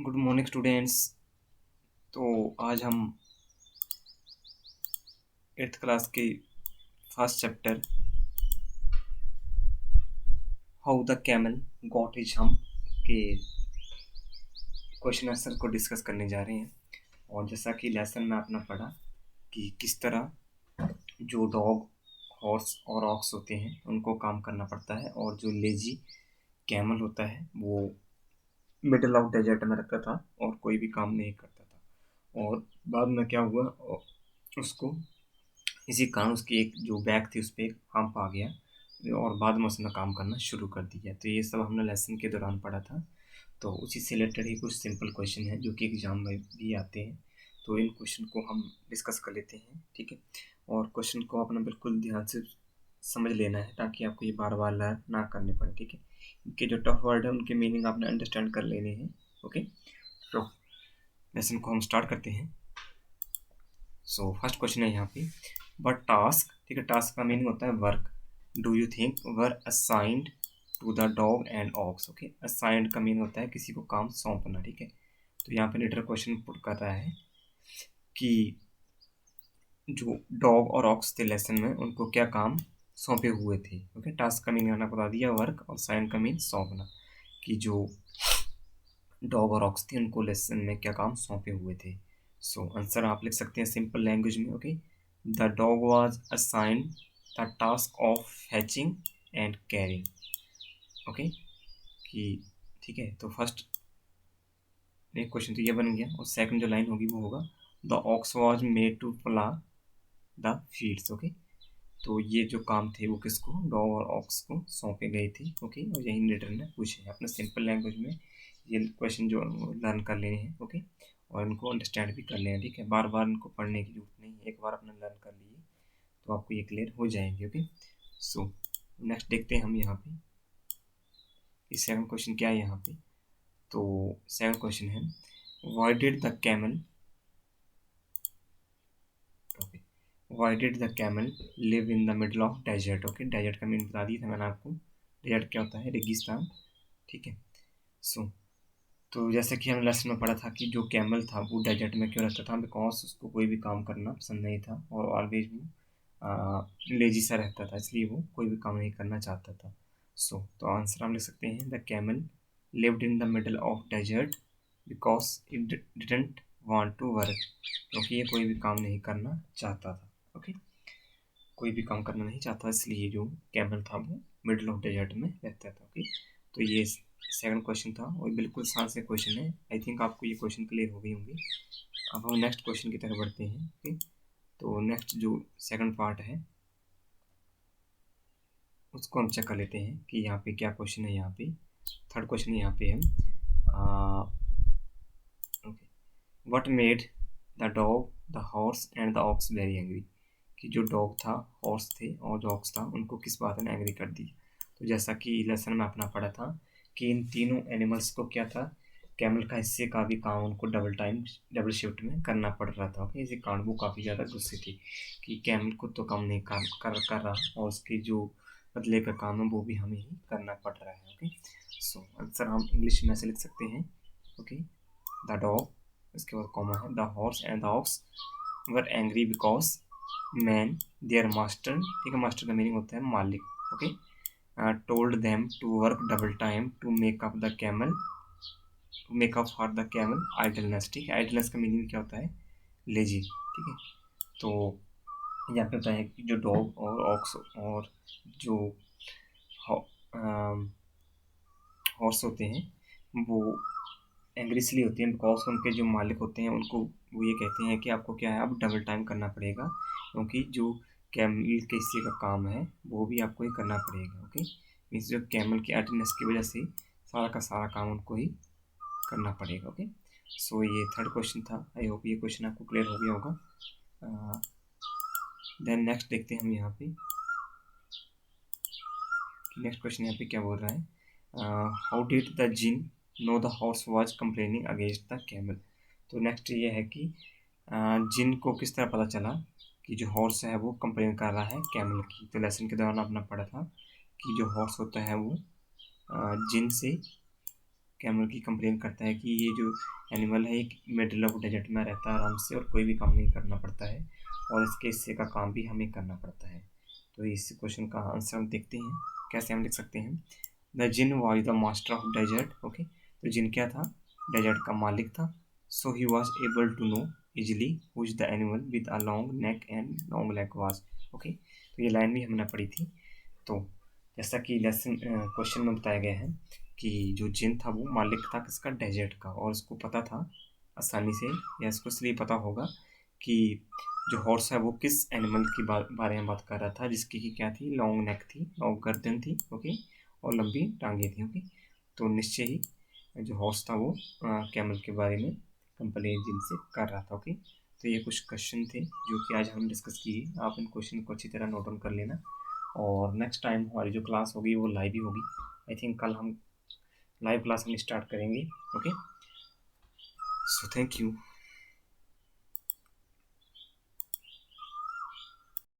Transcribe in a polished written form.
Good morning students. तो आज हम 8th क्लास के first chapter how the camel got his hump के क्वेश्चन आंसर को डिस्कस करने जा रहे हैं। और जैसा कि लेसन में आपने पढ़ा कि किस तरह जो डॉग, हॉर्स और ऑक्स होते हैं उनको काम करना पड़ता है, और जो लेजी कैमल होता है वो मिडल ऑफ डेजर्ट में रखता था और कोई भी काम नहीं करता था। और बाद में क्या हुआ, उसको इसी कारण उसकी एक जो बैग थी उस पर एक हम्प आ गया और बाद में उसने काम करना शुरू कर दिया। तो ये सब हमने लेसन के दौरान पढ़ा था। तो उसी से रिलेटेड ही कुछ सिंपल क्वेश्चन है जो कि एग्जाम में भी आते हैं। तो इन क्वेश्चन को हम डिस्कस कर लेते हैं, ठीक है। और क्वेश्चन को अपना बिल्कुल ध्यान से समझ लेना है ताकि आपको ये बार बार लर्न ना करने पड़े, ठीक है। इनके जो टफ वर्ड है उनके मीनिंग आपने अंडरस्टैंड कर लेने हैं, ओके। तो लेसन को हम स्टार्ट करते हैं। सो फर्स्ट क्वेश्चन है यहाँ पे, बट टास्क, ठीक है। टास्क का मीनिंग होता है work. Do you think were assigned to the dog and ox, okay. Assigned का मीनिंग होता है किसी को काम सौंपना, ठीक है। तो यहाँ पे लीडर क्वेश्चन पुट कर रहा है कि जो डॉग और ऑक्स थे लेसन में उनको क्या काम सौंपे हुए थे, ओके। टास्क का मीनिंग मैंने बता दिया वर्क, और साइन का मीन सौंपना, कि जो डॉग और ऑक्स थे उनको लेसन में क्या काम सौंपे हुए थे। सो आंसर आप लिख सकते हैं सिंपल लैंग्वेज में, okay. The dog was assigned the task of फैचिंग and carrying, okay. कि ठीक है, तो फर्स्ट एक क्वेश्चन तो ये बन गया, और सेकंड जो लाइन होगी वो होगा the ox was made to plough the fields, okay. तो ये जो काम थे वो किसको, डॉग और ऑक्स को सौंपे गए थे, ओके। और यही लीडर ने पूछे हैं अपने सिंपल लैंग्वेज में। ये क्वेश्चन जो लर्न कर लेने हैं, ओके। और इनको अंडरस्टैंड भी कर लेना, ठीक है। बार बार इनको पढ़ने की जरूरत नहीं है, एक बार अपने लर्न कर लिए तो आपको ये क्लियर हो जाएंगे, ओके। सो नेक्स्ट देखते हैं हम यहाँ पे इस सेकंड क्वेश्चन क्या है यहाँ पे। तो सेकंड क्वेश्चन है, why did the camel, okay, why did the camel live in the middle of desert, okay. Desert का मीनिंग बता दिया था मैंने आपको। डेजर्ट क्या होता है, रेगिस्तान, ठीक है। सो तो जैसे कि हमने लेसन में पढ़ा था कि जो कैमल था वो डेजर्ट में क्यों रहता था, बिकॉज उसको कोई भी काम करना पसंद नहीं था और ऑलवेज वो लेजी सा रहता था, इसलिए वो कोई भी काम नहीं करना चाहता था। सो तो आंसर हम लिख सकते हैं the camel lived in the middle of desert because it didn't want to work, क्योंकि ये कोई भी काम नहीं करना चाहता था, ओके। कोई भी काम करना नहीं चाहता, इसलिए जो कैमल था वो मिडल ऑफ डेजर्ट में रहता था, ओके। तो ये सेकंड क्वेश्चन था और बिल्कुल आसान से क्वेश्चन है। आई थिंक आपको ये क्वेश्चन क्लियर हो गई होंगे। अब हम नेक्स्ट क्वेश्चन की तरफ बढ़ते हैं, ओके। तो नेक्स्ट जो सेकंड पार्ट है उसको हम चेक कर लेते हैं कि यहाँ पे क्या क्वेश्चन है। यहाँ पे थर्ड क्वेश्चन यहाँ पे है, okay, what made the dog, the horse and the aux very angry, कि जो डॉग था, हॉर्स थे और जो ऑक्स था उनको किस बात ने एंग्री कर दी। तो जैसा कि लेसन में अपना पढ़ा था कि इन तीनों एनिमल्स को क्या था, कैमल का हिस्से का भी काम उनको डबल शिफ्ट में करना पड़ रहा था, ओके। इसी कारण वो काफ़ी ज़्यादा गुस्से थी कि कैमल को तो काम नहीं कर रहा और उसकी जो बदले का काम है वो भी हमें ही करना पड़ रहा है, ओके। सो आंसर हम इंग्लिश में से लिख सकते हैं, ओके। द डॉग, इसके बाद कॉमा है, the horse and the ox were angry because man their master, ठीक है। मास्टर का मीनिंग होता है मालिक, okay. Told them to work double time to make up the camel, to make up for the camel idleness, ठीक है। Idleness का meaning क्या होता है, लेजी, ठीक है। तो यहाँ पे होता है कि जो डॉग और ऑक्स और जो हॉर्स होते हैं वो एंग्री इसलिए होते हैं बिकॉज उनके जो मालिक होते हैं उनको वो ये कहते हैं कि आपको क्या है, अब डबल टाइम करना पड़ेगा, क्योंकि जो कैमल के हिस्से का काम है वो भी आपको ही करना पड़ेगा, ओके। मीन्स जो कैमल की अटेंडेंस की वजह से सारा का सारा काम उनको ही करना पड़ेगा, ओके। सो ये थर्ड क्वेश्चन था। आई होप ये क्वेश्चन आपको क्लियर हो गया होगा। देन नेक्स्ट देखते हैं हम यहाँ पे कि नेक्स्ट क्वेश्चन यहाँ पे क्या बोल रहा है, how did the gin know the horse was complaining against the camel. तो नेक्स्ट ये है कि जिन को किस तरह पता चला कि जो हॉर्स है वो कंप्लेन कर रहा है कैमल की। तो लेसन के दौरान आपने पढ़ा था कि जो हॉर्स होता है वो जिन से कैमल की कंप्लेन करता है कि ये जो एनिमल है एक मिडिल ऑफ डेजर्ट में रहता है आराम से और कोई भी काम नहीं करना पड़ता है और इसके हिस्से का काम भी हमें करना पड़ता है। तो इस क्वेश्चन का आंसर हम देखते हैं कैसे हम लिख सकते हैं। The jinn was the master of desert. Okay, तो जिन क्या था, डेजर्ट का मालिक था। So he was able to know easily which the animal with a long neck and long leg was. Okay, तो ये लाइन भी हमने पढ़ी थी। तो जैसा कि लेसन क्वेश्चन में बताया गया है कि जो जिन था वो मालिक था किसका, डेजर्ट का, और उसको पता था आसानी से, या इसको इसलिए पता होगा कि जो हॉर्स है वो किस एनिमल की बारे में बात कर रहा था जिसकी की क्या थी, लॉन्ग नेक थी, लॉन्ग गर्दन थी। ओके, और लंबी टांगे थी। ओके, तो निश्चय ही जो हॉर्स था वो कैमल के बारे में कंप्लेन जिनसे कर रहा था। ओके, तो ये कुछ क्वेश्चन थे जो कि आज हम डिस्कस किए। आप इन क्वेश्चन को अच्छी तरह नोट डाउन कर लेना और नेक्स्ट टाइम हमारी जो क्लास होगी वो लाइव ही होगी। आई थिंक कल हम लाइव क्लास हम स्टार्ट करेंगे। Okay, so thank you.